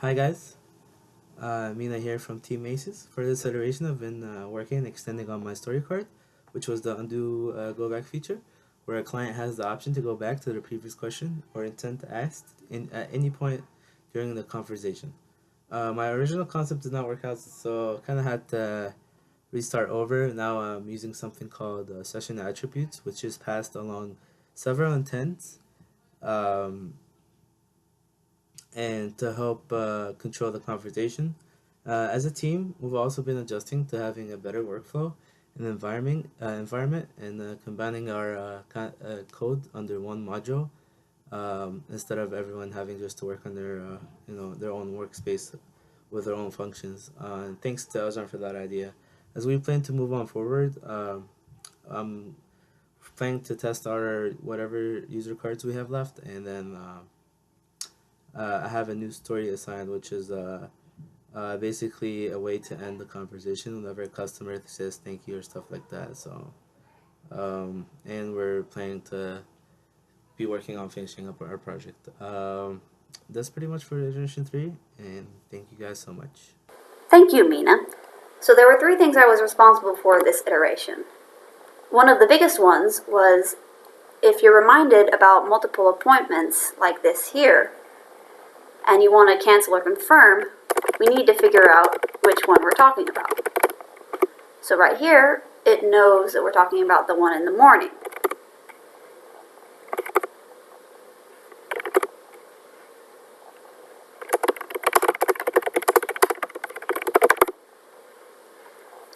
Hi guys, Mina here from Team Aces. For this iteration, I've been working and extending on my story card, which was the undo go back feature, where a client has the option to go back to the previous question or intent asked at any point during the conversation. My original concept did not work out, so kind of had to restart over. Now I'm using something called session attributes, which is passed along several intents. Um, and to help control the conversation. As a team, we've also been adjusting to having a better workflow and environment and combining our code under one module instead of everyone having just to work on their their own workspace with their own functions. And thanks to Eljan for that idea. As we plan to move on forward, I'm planning to test our whatever user cards we have left, and then I have a new story assigned, which is basically a way to end the conversation whenever a customer says thank you or stuff like that. So, and we're planning to be working on finishing up our project. That's pretty much for iteration 3, and thank you guys so much. Thank you, Mina. So there were three things I was responsible for this iteration. One of the biggest ones was if you're reminded about multiple appointments like this here, and you want to cancel or confirm, we need to figure out which one we're talking about. So right here, it knows that we're talking about the one in the morning.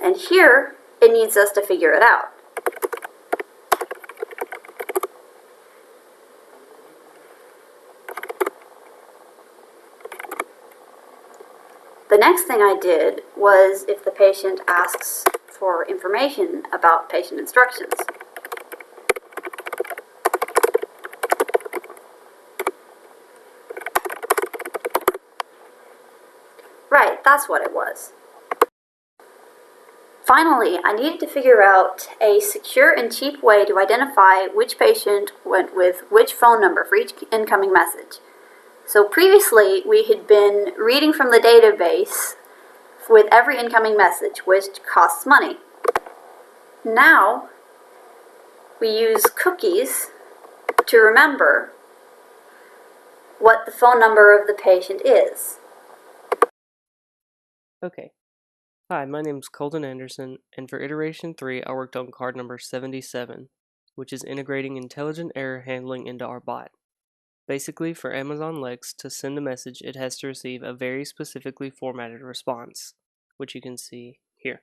And here, it needs us to figure it out. The next thing I did was if the patient asks for information about patient instructions. Right, that's what it was. Finally, I needed to figure out a secure and cheap way to identify which patient went with which phone number for each incoming message. So previously, we had been reading from the database with every incoming message, which costs money. Now, we use cookies to remember what the phone number of the patient is. Okay. Hi, my name is Colton Anderson, and for iteration 3, I worked on card number 77, which is integrating intelligent error handling into our bot. Basically, for Amazon Lex to send a message, it has to receive a very specifically formatted response, which you can see here.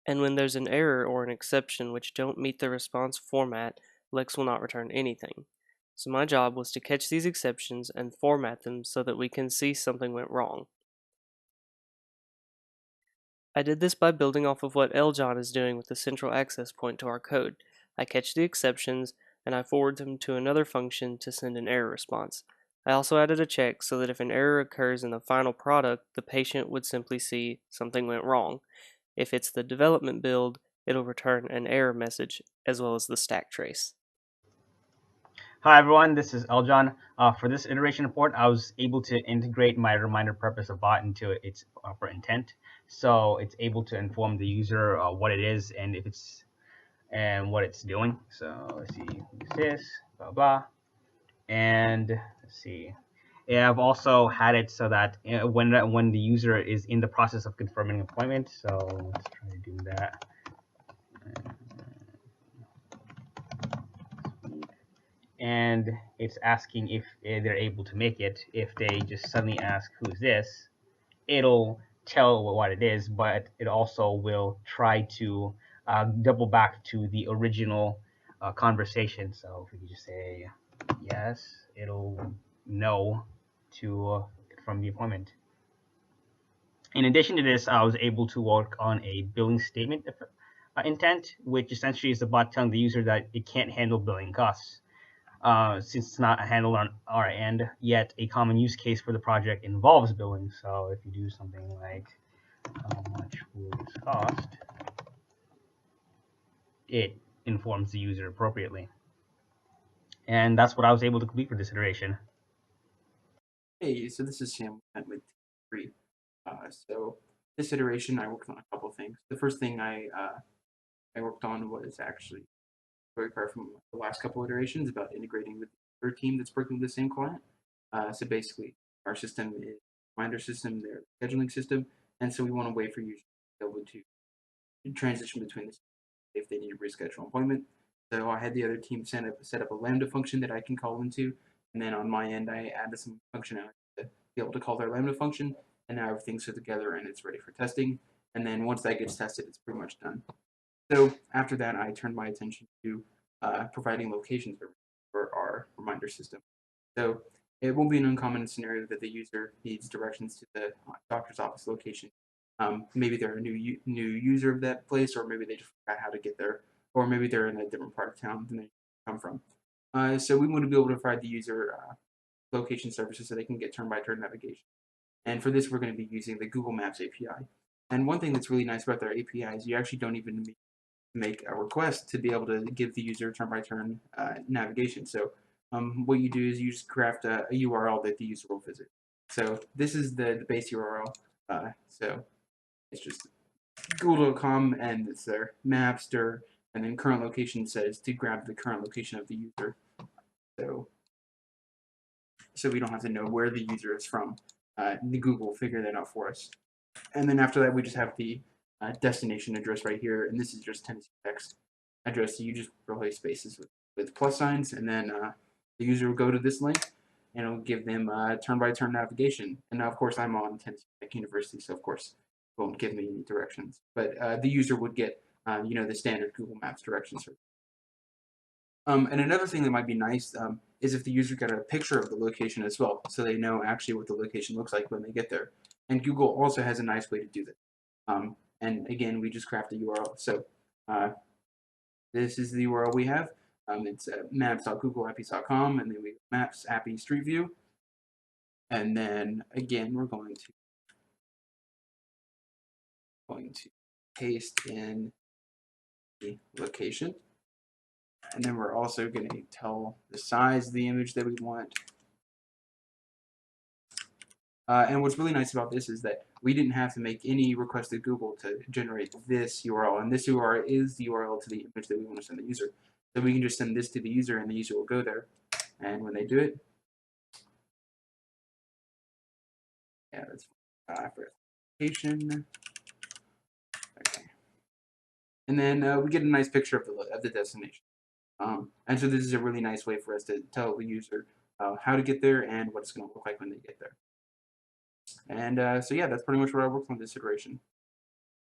And when there's an error or an exception which don't meet the response format, Lex will not return anything. So my job was to catch these exceptions and format them so that we can see something went wrong. I did this by building off of what Eljon is doing with the central access point to our code. I catch the exceptions, and I forward them to another function to send an error response. I also added a check so that if an error occurs in the final product, the patient would simply see something went wrong. If it's the development build, it'll return an error message as well as the stack trace. Hi everyone, this is Eljon. For this iteration report, I was able to integrate my reminder purpose of bot into its proper intent, so it's able to inform the user what it is and if it's and what it's doing. So let's see, who's this? Blah blah. And let's see. Yeah, I've also had it so that when the user is in the process of confirming an appointment. So let's try to do that. And it's asking if they're able to make it. If they just suddenly ask who's this, it'll tell what it is, but it also will try to double back to the original conversation. So if we could just say yes, it'll know to confirm the appointment. In addition to this, I was able to work on a billing statement intent, which essentially is about telling the user that it can't handle billing costs. Since it's not handled on our end, yet a common use case for the project involves billing. So if you do something like how much will this cost, it informs the user appropriately. And that's what I was able to complete for this iteration. Hey, so this is Sam with T3. So this iteration, I worked on a couple things. The first thing I worked on was actually very far from the last couple iterations about integrating with the team that's working with the same client. So basically, our system is a reminder system, their scheduling system, and so we want a way for users to be able to transition between this if they need to reschedule an appointment. So I had the other team set up a Lambda function that I can call into, and then on my end, I added some functionality to be able to call their Lambda function, and now everything's put together and it's ready for testing. And then once that gets tested, it's pretty much done. So after that, I turned my attention to providing location service for our reminder system. So it won't be an uncommon scenario that the user needs directions to the doctor's office location. Maybe they're a new user of that place, or maybe they just forgot how to get there, or maybe they're in a different part of town than they come from. So we want to be able to provide the user location services so they can get turn-by-turn navigation. And for this, we're going to be using the Google Maps API. And one thing that's really nice about their API is you actually don't even make a request to be able to give the user turn-by-turn navigation. So what you do is you just craft a URL that the user will visit. So this is the base URL. So it's just google.com and it's their maps, and then current location says to grab the current location of the user. So we don't have to know where the user is from. The Google will figure that out for us. And then after that, we just have the destination address right here, and this is just Tennessee Tech's address. So you just replace spaces with plus signs, and then the user will go to this link, and it'll give them turn-by-turn navigation. And now, of course, I'm on Tennessee Tech University, so of course, it won't give me any directions. But the user would get, the standard Google Maps directions. And another thing that might be nice is if the user got a picture of the location as well, so they know actually what the location looks like when they get there. And Google also has a nice way to do that. And again, we just craft a URL. So this is the URL we have. It's maps.googleapps.com, and then we maps appy street view. And then again, we're going to paste in the location. And then we're also going to tell the size of the image that we want. And what's really nice about this is that we didn't have to make any request to Google to generate this URL. And this URL is the URL to the image that we want to send the user. So we can just send this to the user, and the user will go there. And when they do it, yeah, that's for location. Okay. And then we get a nice picture of the destination. And so this is a really nice way for us to tell the user how to get there and what it's going to look like when they get there. And so yeah, that's pretty much what I worked on this iteration.